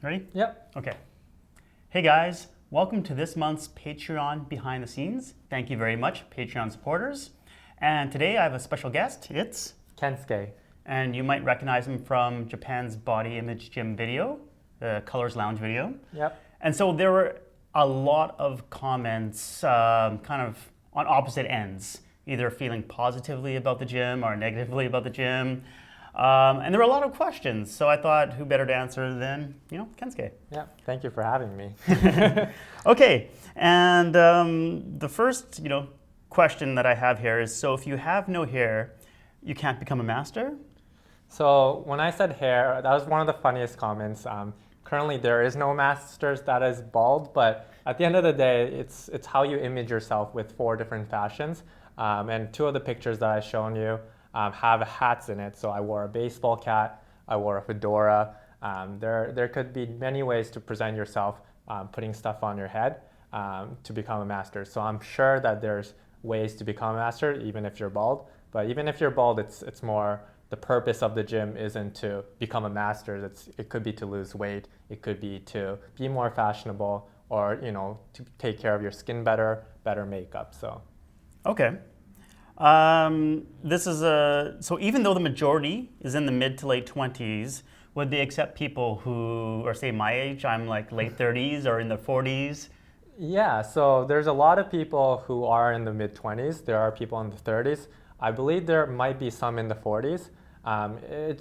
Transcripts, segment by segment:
Ready? Yep. Okay. Hey guys, welcome to this month's Patreon Behind the Scenes. Thank you very much, Patreon supporters. And today I have a special guest. It's Kensuke. and you might recognize him from Japan's Body Image Gym video, the Colors Lounge video. Yep. And so there were a lot of comments kind of on opposite ends, either feeling positively about the gym or negatively about the gym. And there were a lot of questions, so I thought who better to answer than, Kensuke. Yeah, thank you for having me. Okay, and the first, question that I have here is, so if you have no hair, you can't become a master? So when I said hair, that was one of the funniest comments. Currently, there is no masters that is bald, but at the end of the day, it's how you image yourself with 4 different fashions. And 2 of the pictures that I've shown you have hats in it. So I wore a baseball cap, I wore a fedora. There could be many ways to present yourself, putting stuff on your head to become a master. So I'm sure that there's ways to become a master, even if you're bald. But even if you're bald, it's more the purpose of the gym isn't to become a master. It could be to lose weight. It could be to be more fashionable, or to take care of your skin better makeup. So. Okay. So even though the majority is in the mid to late 20s, would they accept people who are, say, my age? I'm like late 30s or in the 40s. Yeah, so there's a lot of people who are in the mid-20s. There are people in the 30s. I believe there might be some in the 40s.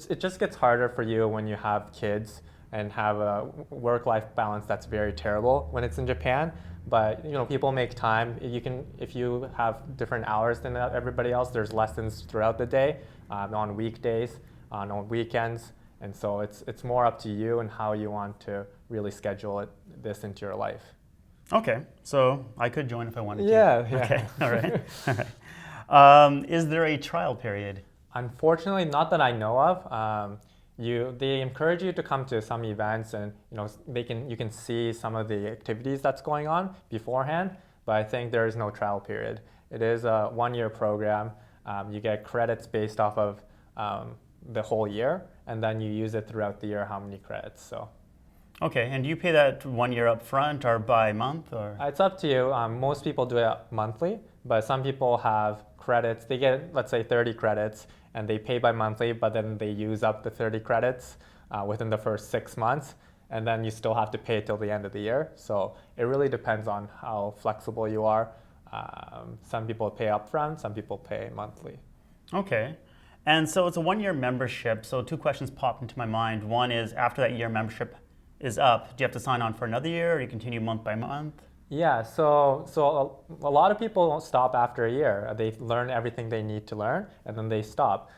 It just gets harder for you when you have kids and have a work-life balance that's very terrible when it's in Japan. But people make time. If you have different hours than everybody else, there's lessons throughout the day, on weekdays, on weekends, and so it's more up to you and how you want to really schedule this into your life. Okay, so I could join if I wanted to. Yeah. Okay, all right. Is there a trial period? Unfortunately, not that I know of. They encourage you to come to some events, and you can see some of the activities that's going on beforehand. But I think there is no trial period. It is a 1-year program. You get credits based off of the whole year, and then you use it throughout the year. How many credits? So. Okay, and do you pay that 1 year up front or by month? Or? It's up to you. Most people do it monthly, but some people have credits. They get, let's say, 30 credits, and they pay by monthly, but then they use up the 30 credits within the first 6 months, and then you still have to pay till the end of the year. So it really depends on how flexible you are. Some people pay upfront, some people pay monthly. Okay. And so it's a 1-year membership. So 2 questions popped into my mind. One is, after that year membership is up, do you have to sign on for another year, or you continue month by month? Yeah, so a lot of people don't stop after a year. They learn everything they need to learn, and then they stop.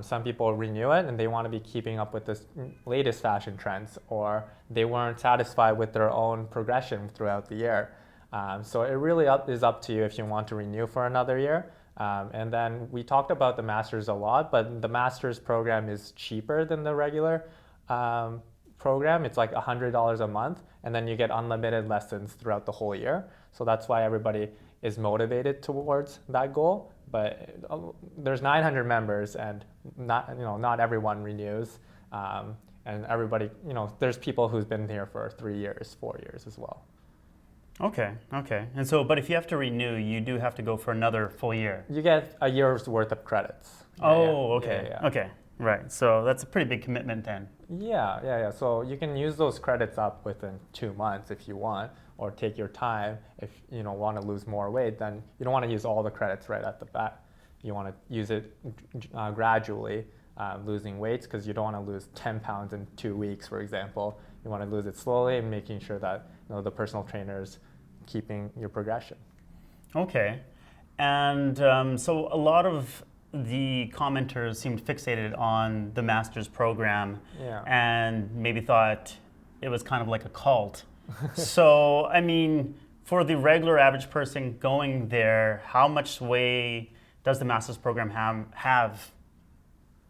Some people renew it, and they want to be keeping up with the latest fashion trends, or they weren't satisfied with their own progression throughout the year. So it really is up to you if you want to renew for another year. And then we talked about the Masters a lot, but the Masters program is cheaper than the regular program. It's like $100 a month, and then you get unlimited lessons throughout the whole year. So that's why everybody is motivated towards that goal. But there's 900 members, and not everyone renews. And everybody, there's people who's been here for 3 years, 4 years as well. Okay. And so, but if you have to renew, you do have to go for another full year. You get a year's worth of credits. Okay. Yeah. Okay. Right. So that's a pretty big commitment then. Yeah. So you can use those credits up within 2 months if you want, or take your time. If you want to lose more weight, then you don't want to use all the credits right at the bat. You want to use it gradually, losing weights, because you don't want to lose 10 pounds in 2 weeks, for example. You want to lose it slowly and making sure that the personal trainer's keeping your progression. Okay. And so a lot of the commenters seemed fixated on the Masters program, and maybe thought it was kind of like a cult. So, I mean, for the regular average person going there, how much sway does the Masters program have?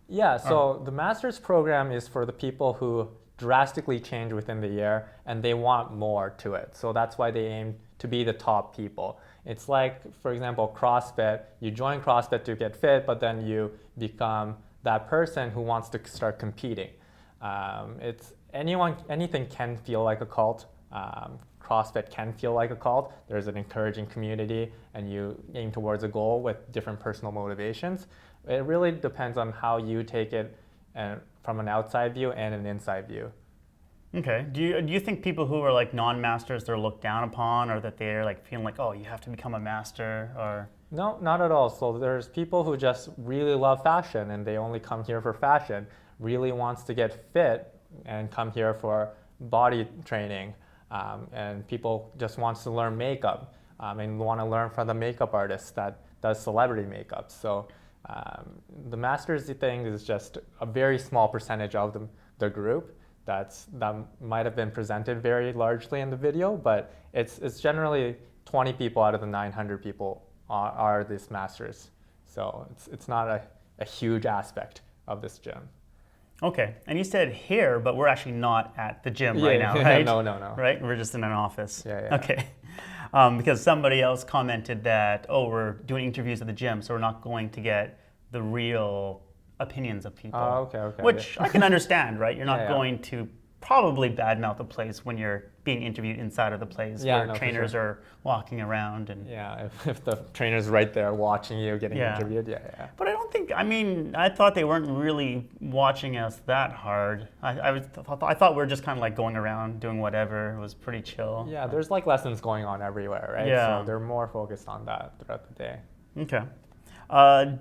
Yeah, so the Masters program is for the people who drastically change within the year, and they want more to it. So that's why they aim to be the top people. It's like, for example, CrossFit. You join CrossFit to get fit, but then you become that person who wants to start competing. anything can feel like a cult. CrossFit can feel like a cult. There's an encouraging community, and you aim towards a goal with different personal motivations. It really depends on how you take it from an outside view and an inside view. Okay. Do you think people who are like non-masters, they're looked down upon, or that they're like feeling like, oh, you have to become a master, or? No, not at all. So there's people who just really love fashion and they only come here for fashion, really wants to get fit and come here for body training. And people just wants to learn makeup and want to learn from the makeup artist that does celebrity makeup. So the masters thing is just a very small percentage of the group that might have been presented very largely in the video, but it's generally 20 people out of the 900 people are these masters. So it's not a huge aspect of this gym. Okay, and you said here, but we're actually not at the gym right now, right? No. Right, we're just in an office. Yeah. Okay, because somebody else commented that, oh, we're doing interviews at the gym, so we're not going to get the real opinions of people. Okay. Which I can understand, right? You're not Yeah. going to probably badmouth the place when you're being interviewed inside of the place where trainers are walking around. And yeah, if the trainer's right there watching you getting interviewed, yeah. But I don't think, I thought they weren't really watching us that hard. I thought we were just kind of like going around doing whatever. It was pretty chill. Yeah, there's like lessons going on everywhere, right? Yeah. So they're more focused on that throughout the day. Okay.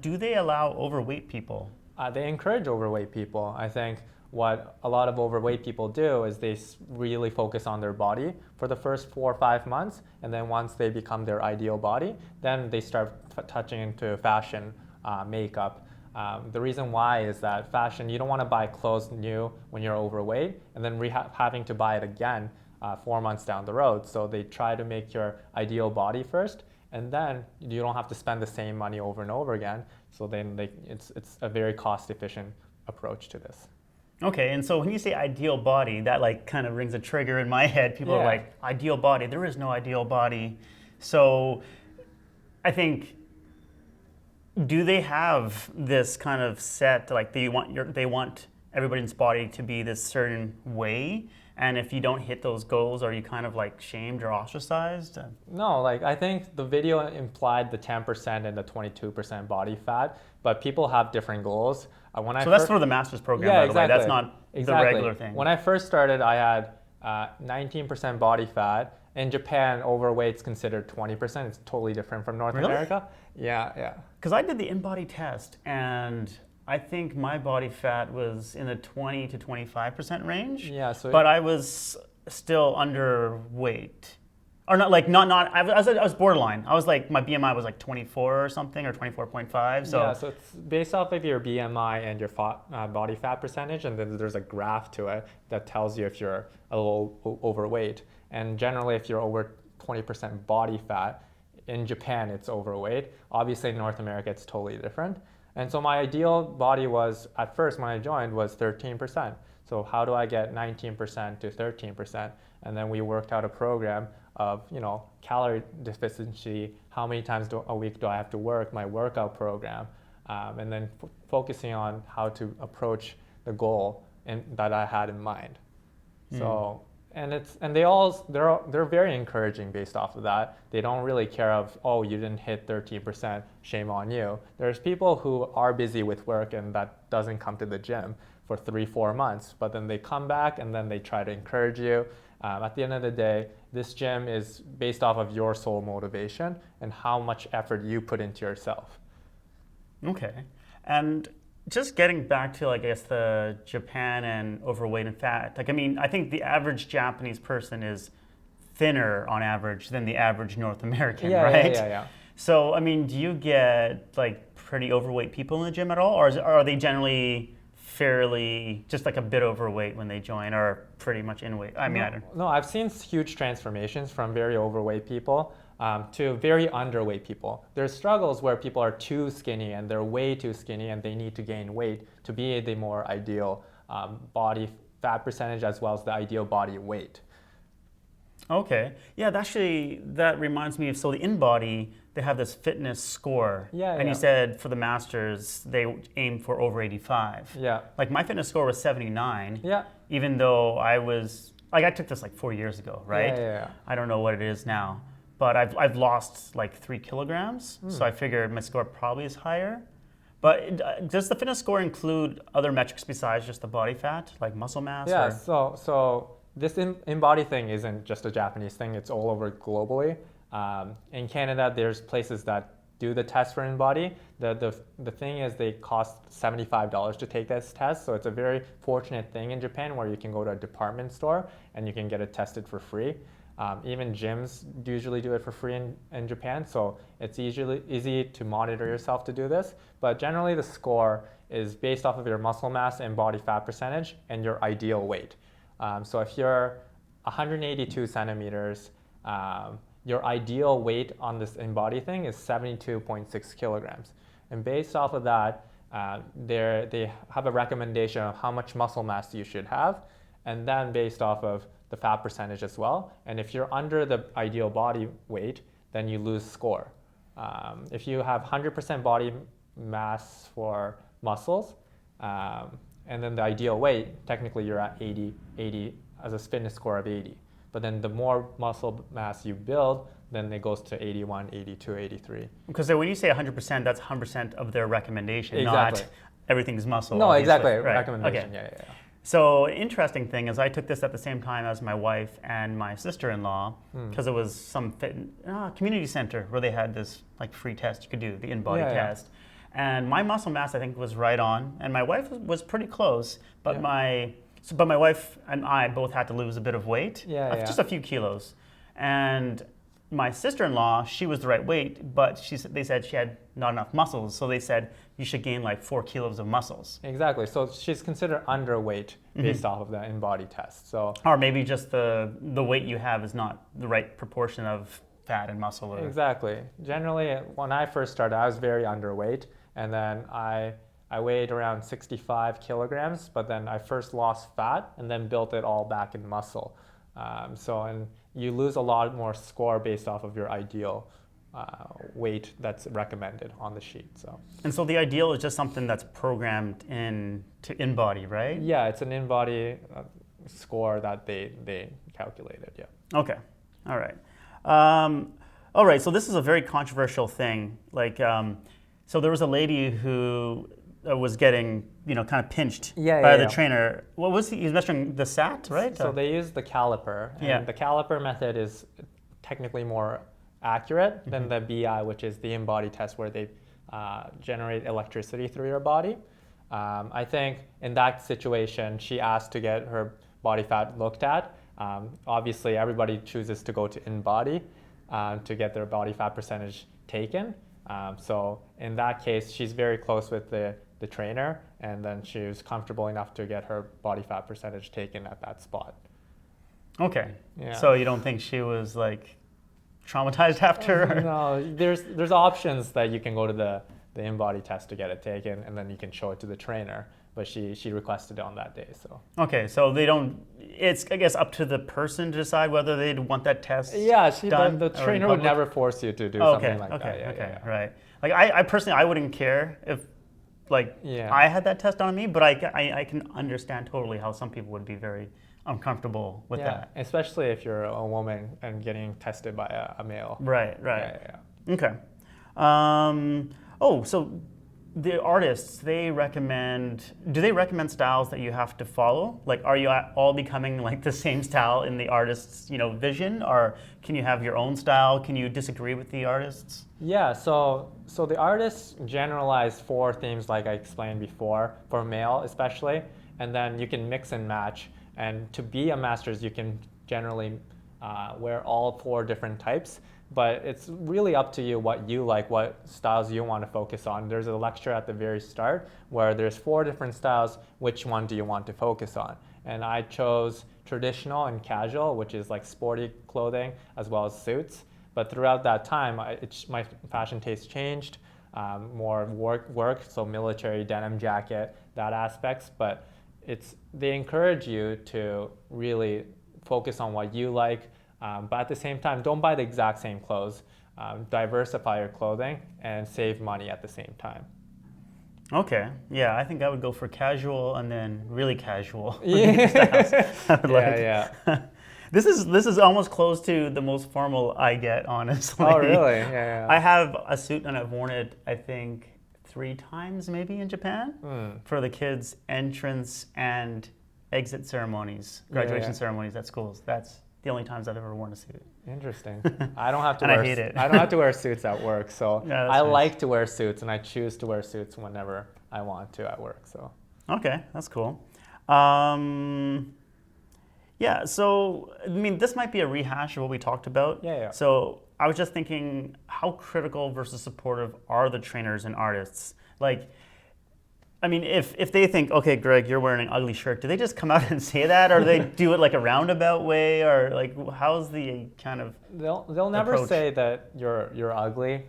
Do they allow overweight people? They encourage overweight people. I think what a lot of overweight people do is they really focus on their body for the first 4 or 5 months, and then once they become their ideal body, then they start touching into fashion, makeup. The reason why is that fashion, you don't want to buy clothes new when you're overweight and then having to buy it again 4 months down the road. So they try to make your ideal body first, and then you don't have to spend the same money over and over again. So then it's a very cost-efficient approach to this. Okay, and so when you say ideal body, that like kind of rings a trigger in my head. People are like, ideal body, there is no ideal body. So I think, do they have this kind of set, like they want everybody's body to be this certain way? And if you don't hit those goals, are you kind of like shamed or ostracized? No, like I think the video implied the 10% and the 22% body fat, but people have different goals. So that's for the master's program, by the way. That's not the regular thing. When I first started, I had 19% body fat. In Japan, overweight's considered 20%. It's totally different from North America. Yeah. Because I did the Embody Test, and I think my body fat was in the 20 to 25% range. Yeah. But I was still underweight. Or not I was borderline. I was like, my BMI was like 24 or something, or 24.5. So it's based off of your BMI and your body fat percentage, and then there's a graph to it that tells you if you're a little overweight. And generally, if you're over 20% body fat, in Japan it's overweight. Obviously in North America it's totally different. And so my ideal body was, at first when I joined, was 13%. So how do I get 19% to 13%? And then we worked out a program of, calorie deficiency, how many times a week do I have to work, my workout program, and then focusing on how to approach the goal that I had in mind. So, they're very encouraging based off of that. They don't really care of, oh, you didn't hit 13%, shame on you. There's people who are busy with work and that doesn't come to the gym for 3-4 months, but then they come back and then they try to encourage you. At the end of the day, this gym is based off of your sole motivation and how much effort you put into yourself. Okay. And just getting back to, I guess, the Japan and overweight and fat, I think the average Japanese person is thinner on average than the average North American, right? Yeah. So, do you get pretty overweight people in the gym at all? Or are they generally fairly just a bit overweight when they join, or pretty much in weight? I don't. No, I've seen huge transformations from very overweight people to very underweight people. There's struggles where people are too skinny and they're way too skinny and they need to gain weight to be the more ideal body fat percentage as well as the ideal body weight. Okay. Yeah, that reminds me of, so the InBody, they have this fitness score. Yeah, and you said for the Masters, they aim for over 85. Yeah. Like my fitness score was 79. Yeah. Even though I was, like I took this like 4 years ago, right? Yeah. I don't know what it is now. But I've lost like 3 kilograms. So I figured my score probably is higher. But does the fitness score include other metrics besides just the body fat, like muscle mass? Yeah, or? so this Embody thing isn't just a Japanese thing, it's all over globally. In Canada, there's places that do the test for Embody. The thing is they cost $75 to take this test, so it's a very fortunate thing in Japan where you can go to a department store and you can get it tested for free. Even gyms usually do it for free in Japan, so it's easy to monitor yourself to do this. But generally the score is based off of your muscle mass and body fat percentage and your ideal weight. So if you're 182 centimeters, your ideal weight on this Embody thing is 72.6 kilograms. And based off of that, they have a recommendation of how much muscle mass you should have, and then based off of the fat percentage as well. And if you're under the ideal body weight, then you lose score. If you have 100% body mass for muscles, and then the ideal weight, technically you're at 80 as a fitness score of 80. But then the more muscle mass you build, then it goes to 81, 82, 83. Because when you say 100%, that's 100% of their recommendation, exactly. Not everything's muscle. No, obviously. exactly, Right. recommendation, Okay. yeah. So interesting thing is I took this at the same time as my wife and my sister-in-law because it was some community center where they had this like free test you could do, the Embody Test. And my muscle mass I think was right on, and my wife was pretty close, but my wife and I both had to lose a bit of weight, just a few kilos. And my sister-in-law, she was the right weight, but they said she had not enough muscles, so they said you should gain like 4 kilos of muscles. Exactly. So she's considered underweight based off of the Embody test. So or maybe just the weight you have is not the right proportion of fat and muscle. Exactly. Generally, when I first started, I was very underweight, and then I weighed around 65 kilograms, but then I first lost fat and then built it all back in muscle. And you lose a lot more score based off of your ideal weight that's recommended on the sheet. And so the ideal is just something that's programmed in to Embody, right? Yeah, it's an Embody score that they calculated. Yeah. Okay. All right. All right. So this is a very controversial thing. Like, so there was a lady who was getting, kind of pinched by the trainer. What was he was measuring the SAT, right? So they use the caliper, and the caliper method is technically more accurate than the BI, which is the Embody test where they generate electricity through your body. I think in that situation, she asked to get her body fat looked at. Obviously, everybody chooses to go to Embody to get their body fat percentage taken. So in that case, she's very close with the trainer, and then she was comfortable enough to get her body fat percentage taken at that spot. Okay. Yeah. So you don't think she was like traumatized after? No, there's options that you can go to the Embody test to get it taken, and then you can show it to the trainer. But she requested it on that day. So. Okay, so they don't. It's I guess up to the person to decide whether they'd want that test. Yeah, done the trainer would never force you to do something like that. Okay, right. Like I personally, I wouldn't care if I had that test on me, but I can understand totally how some people would be very uncomfortable with that. Especially if you're a woman and getting tested by a male. Right. Yeah. Okay. So the artists, do they recommend styles that you have to follow? Like, are you all becoming like the same style in the artist's, vision, or can you have your own style? Can you disagree with the artists? Yeah, so the artists generalize 4 themes like I explained before, for male especially, and then you can mix and match. And to be a Masters, you can generally wear all 4 different types, but it's really up to you what you like, what styles you want to focus on. There's a lecture at the very start where there's 4 different styles, which one do you want to focus on? And I chose traditional and casual, which is like sporty clothing as well as suits. But throughout that time, my fashion taste changed, more work, so military denim jacket, that aspects. But they encourage you to really focus on what you like, but at the same time, don't buy the exact same clothes. diversify your clothing and save money at the same time. Okay. Yeah, I think I would go for casual and then really casual. Yeah. I would Yeah. This is almost close to the most formal I get, honestly. Oh, really? Yeah. I have a suit and I've worn it, I think, 3 times maybe in Japan for the kids' entrance and exit ceremonies, graduation ceremonies at schools. That's the only times I've ever worn a suit. Interesting. I don't have to And wear. I hate it. I don't have to wear suits at work, so Yeah, I nice. like to wear suits, and I choose to wear suits whenever I want to at work. So. Okay, that's cool. Yeah, so I mean, this might be a rehash of what we talked about. Yeah. So I was just thinking, how critical versus supportive are the trainers and artists? Like, I mean, if they think, okay, Greg, you're wearing an ugly shirt, do they just come out and say that, or do they do it like a roundabout way, or like how's the kind of They'll never approach? say that you're ugly.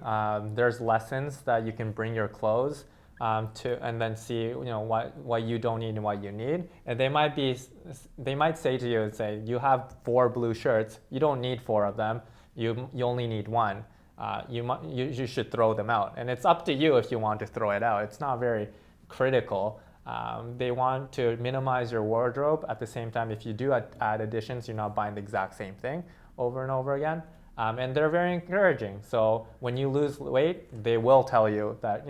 There's lessons that you can bring your clothes to, and then see what you don't need and what you need. And they might say to you, you have 4 blue shirts, you don't need 4 of them, you only need 1. You should throw them out, and it's up to you if you want to throw it out. It's not very critical. They want to minimize your wardrobe. At the same time, if you do add additions, you're not buying the exact same thing over and over again. And they're very encouraging. So when you lose weight, they will tell you that,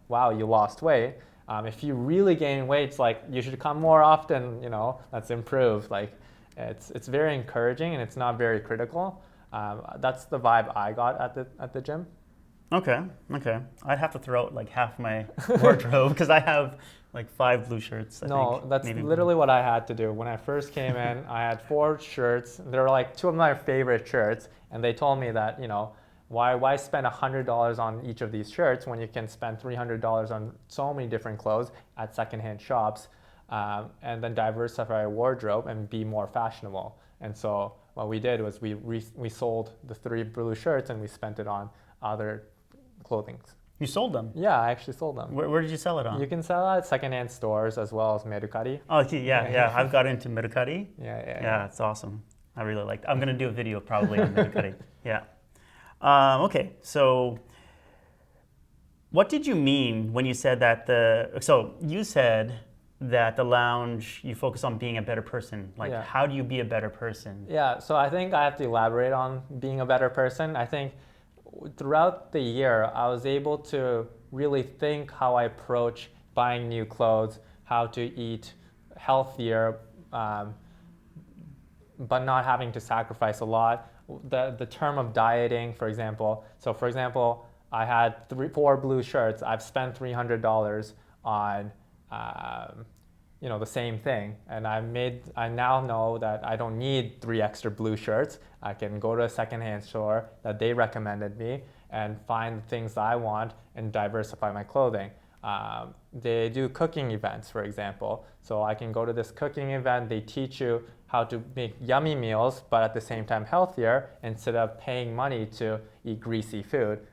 wow, you lost weight. If you really gain weight, it's like you should come more often, let's improve. Like it's very encouraging and it's not very critical. That's the vibe I got at the gym. Okay. I'd have to throw out like half my wardrobe because I have like 5 blue shirts. I think, that's maybe literally what I had to do. When I first came in, I had 4 shirts. They were like 2 of my favorite shirts. And they told me that, why spend $100 on each of these shirts when you can spend $300 on so many different clothes at secondhand shops, and then diversify your wardrobe and be more fashionable. And so what we did was we sold the 3 blue shirts and we spent it on other clothing. You sold them? Yeah, I actually sold them. Where did you sell it on? You can sell it at secondhand stores as well as Mercari. Oh, yeah. I've got into Mercari. Yeah, it's awesome. I really liked it. I'm going to do a video probably on Mercari. Yeah. Okay, so what did you mean when you said that you said that the lounge, you focus on being a better person. Like, how do you be a better person? Yeah, so I think I have to elaborate on being a better person. I think throughout the year, I was able to really think how I approach buying new clothes, how to eat healthier, but not having to sacrifice a lot. The term of dieting, for example. So for example, I had 4 blue shirts. I've spent $300 on the same thing, and I now know that I don't need 3 extra blue shirts. I can go to a secondhand store that they recommended me and find the things I want and diversify my clothing. They do cooking events, for example. So I can go to this cooking event. They teach you how to make yummy meals, but at the same time healthier, instead of paying money to eat greasy food.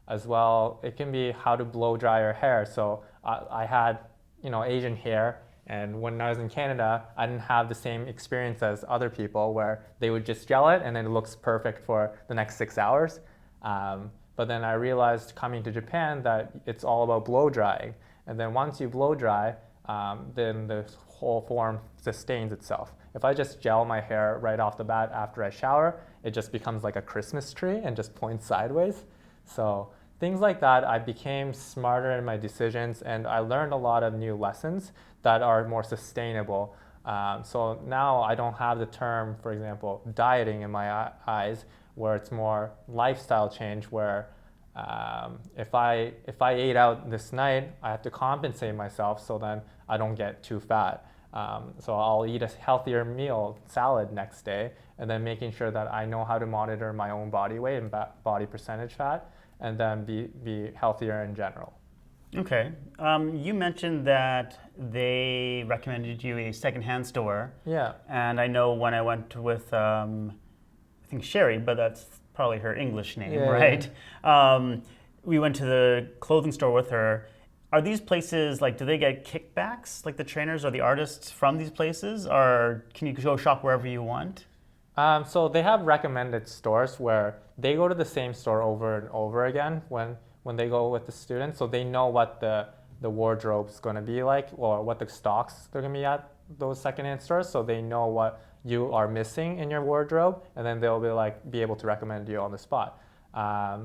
As well, it can be how to blow dry your hair. So I had Asian hair, and when I was in Canada, I didn't have the same experience as other people where they would just gel it and then it looks perfect for the next 6 hours. But then I realized coming to Japan that it's all about blow drying. And then once you blow dry, then the whole form sustains itself. If I just gel my hair right off the bat after I shower, it just becomes like a Christmas tree and just points sideways. So things like that, I became smarter in my decisions, and I learned a lot of new lessons that are more sustainable. So now I don't have the term, for example, dieting in my eyes, where it's more lifestyle change, where if I ate out this night, I have to compensate myself so then I don't get too fat. So I'll eat a healthier meal, salad next day, and then making sure that I know how to monitor my own body weight and body percentage fat, and then be healthier in general. Okay. You mentioned that they recommended you a secondhand store. Yeah. And I know when I went with, I think Sherry, but that's probably her English name, right? Yeah. We went to the clothing store with her. Are these places, like, do they get kickbacks, like the trainers or the artists from these places? Or can you go shop wherever you want? So they have recommended stores where they go to the same store over and over again when they go with the students, so they know what the wardrobe is going to be like or what the stocks they're going to be at those secondhand stores, so they know what you are missing in your wardrobe, and then they'll be able to recommend you on the spot.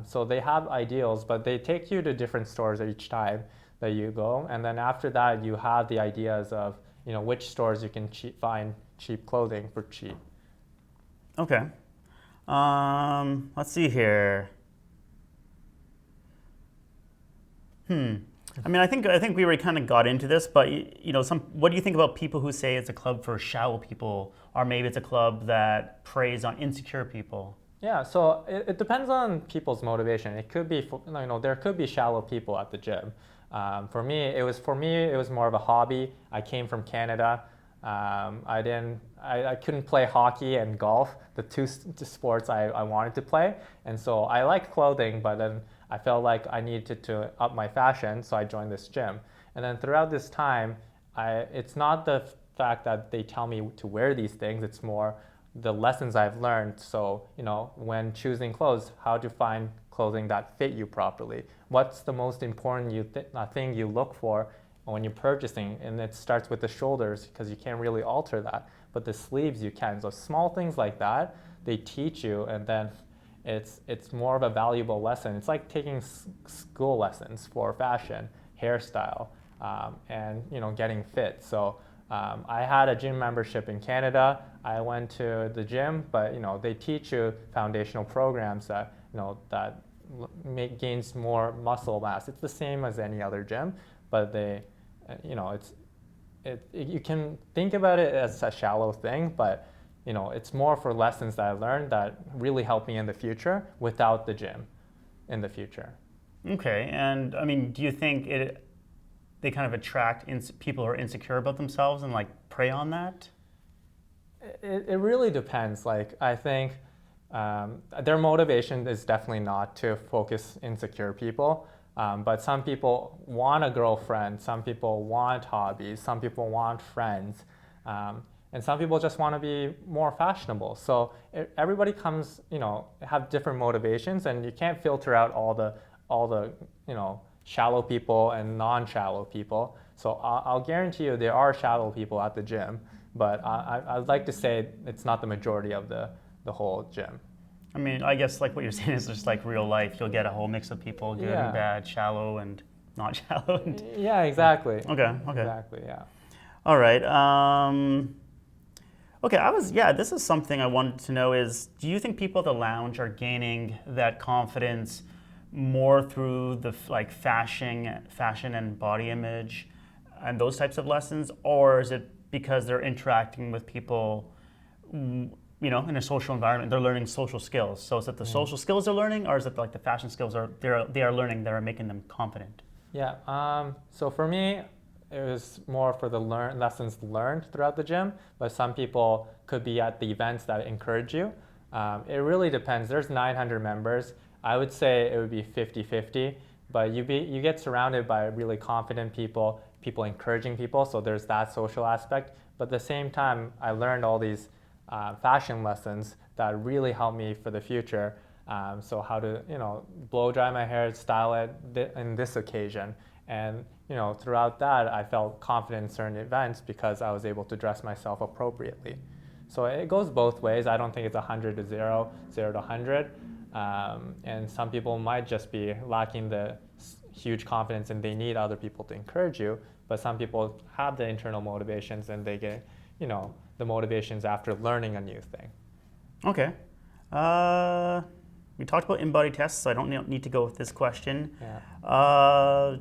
So they have ideals, but they take you to different stores each time that you go, and then after that you have the ideas of which stores you can find cheap clothing for cheap. Okay. Let's see here. I mean, I think we already kind of got into this, but what do you think about people who say it's a club for shallow people, or maybe it's a club that preys on insecure people? Yeah, so it depends on people's motivation. It could be, there could be shallow people at the gym. For me, it was more of a hobby. I came from Canada. I couldn't play hockey and golf, the two sports I wanted to play, and so I liked clothing, but then I felt like I needed to up my fashion, so I joined this gym. And then throughout this time, it's not the fact that they tell me to wear these things, it's more the lessons I've learned. So, when choosing clothes, how to find clothing that fit you properly. What's the most important thing you look for when you're purchasing? And it starts with the shoulders, because you can't really alter that, but the sleeves you can. So small things like that, they teach you, and then it's more of a valuable lesson. It's like taking school lessons for fashion, hairstyle, and getting fit. So I had a gym membership in Canada. I went to the gym, but they teach you foundational programs that gains more muscle mass. It's the same as any other gym, but you can think about it as a shallow thing, but it's more for lessons that I learned that really help me in the future without the gym in the future. Okay, and I mean, do you think they kind of attract people who are insecure about themselves and prey on that? It really depends. I think their motivation is definitely not to focus insecure people, but some people want a girlfriend, some people want hobbies, some people want friends. And some people just want to be more fashionable. So everybody comes, have different motivations, and you can't filter out all the shallow people and non-shallow people. So I'll guarantee you there are shallow people at the gym, but I'd like to say it's not the majority of the whole gym. I mean, I guess what you're saying is just like real life. You'll get a whole mix of people, good and bad, shallow and not shallow. Yeah, exactly. Okay. Exactly, yeah. All right. Okay, this is something I wanted to know is, do you think people at the lounge are gaining that confidence more through the fashion and body image and those types of lessons, or is it because they're interacting with people, in a social environment, they're learning social skills? So is it the social skills they're learning, or is it the fashion skills they are learning that are making them confident? Yeah, so for me, it was more for the lessons learned throughout the gym, but some people could be at the events that encourage you. It really depends. There's 900 members. I would say it would be 50-50, but you get surrounded by really confident people encouraging people, so there's that social aspect. But at the same time, I learned all these fashion lessons that really helped me for the future. So how to, blow dry my hair, style it in this occasion. And throughout that, I felt confident in certain events because I was able to dress myself appropriately. So it goes both ways. I don't think it's 100 to 0, 0 to 100. And some people might just be lacking the huge confidence and they need other people to encourage you. But some people have the internal motivations and they get, the motivations after learning a new thing. Okay. We talked about Embody Tests, so I don't need to go with this question. Yeah.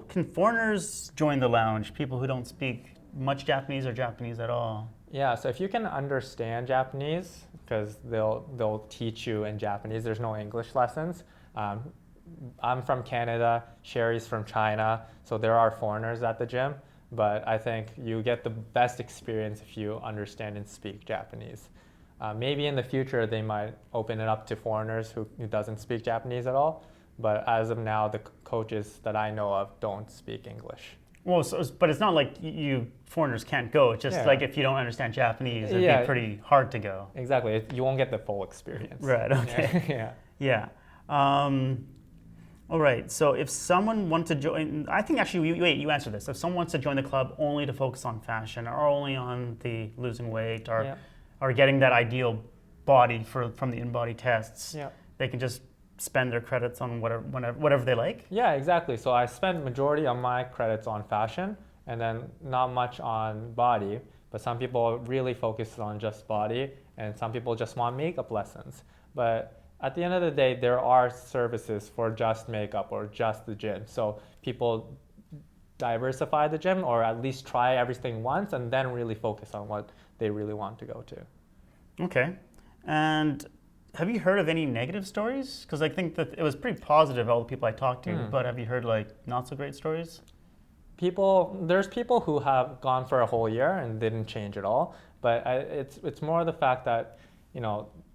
Can foreigners join the lounge? People who don't speak much Japanese or Japanese at all? Yeah, so if you can understand Japanese, because they'll teach you in Japanese, there's no English lessons. I'm from Canada, Sherry's from China, so there are foreigners at the gym, but I think you get the best experience if you understand and speak Japanese. Maybe in the future they might open it up to foreigners who doesn't speak Japanese at all, but as of now, the coaches that I know of don't speak English. Well, but it's not like you foreigners can't go. It's just like if you don't understand Japanese, it'd be pretty hard to go. Exactly. You won't get the full experience. Right, okay. Yeah. All right, so if someone wants to join, I think actually, you answered this. If someone wants to join the club only to focus on fashion or only on the losing weight or getting that ideal body from the Embody tests, they can just spend their credits on whatever they like? Yeah, exactly. So I spend majority of my credits on fashion and then not much on body, but some people really focus on just body and some people just want makeup lessons. But at the end of the day, there are services for just makeup or just the gym. So people diversify the gym or at least try everything once and then really focus on what they really want to go to. Okay. And have you heard of any negative stories? Because I think that it was pretty positive, all the people I talked to, but have you heard like not so great stories? There's people who have gone for a whole year and didn't change at all, but it's more the fact that,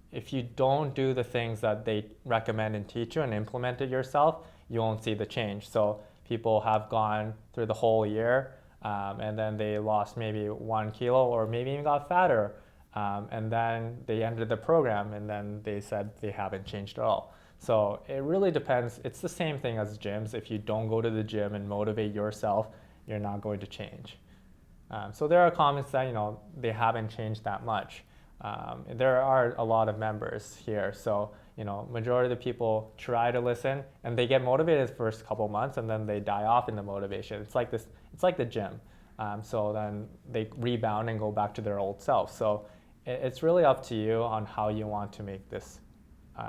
if you don't do the things that they recommend and teach you and implement it yourself, you won't see the change. So people have gone through the whole year and then they lost maybe 1 kilo or maybe even got fatter. And then they entered the program and then they said they haven't changed at all. So it really depends. It's the same thing as gyms. If you don't go to the gym and motivate yourself, you're not going to change. So there are comments that, they haven't changed that much. There are a lot of members here. So, majority of the people try to listen and they get motivated the first couple months and then they die off in the motivation. It's like the gym. So then they rebound and go back to their old self. So it's really up to you on how you want to make this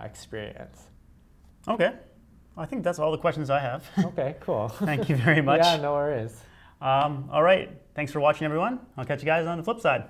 experience. Okay. I think that's all the questions I have. Okay, cool. Thank you very much. Yeah, no worries. All right. Thanks for watching, everyone. I'll catch you guys on the flip side.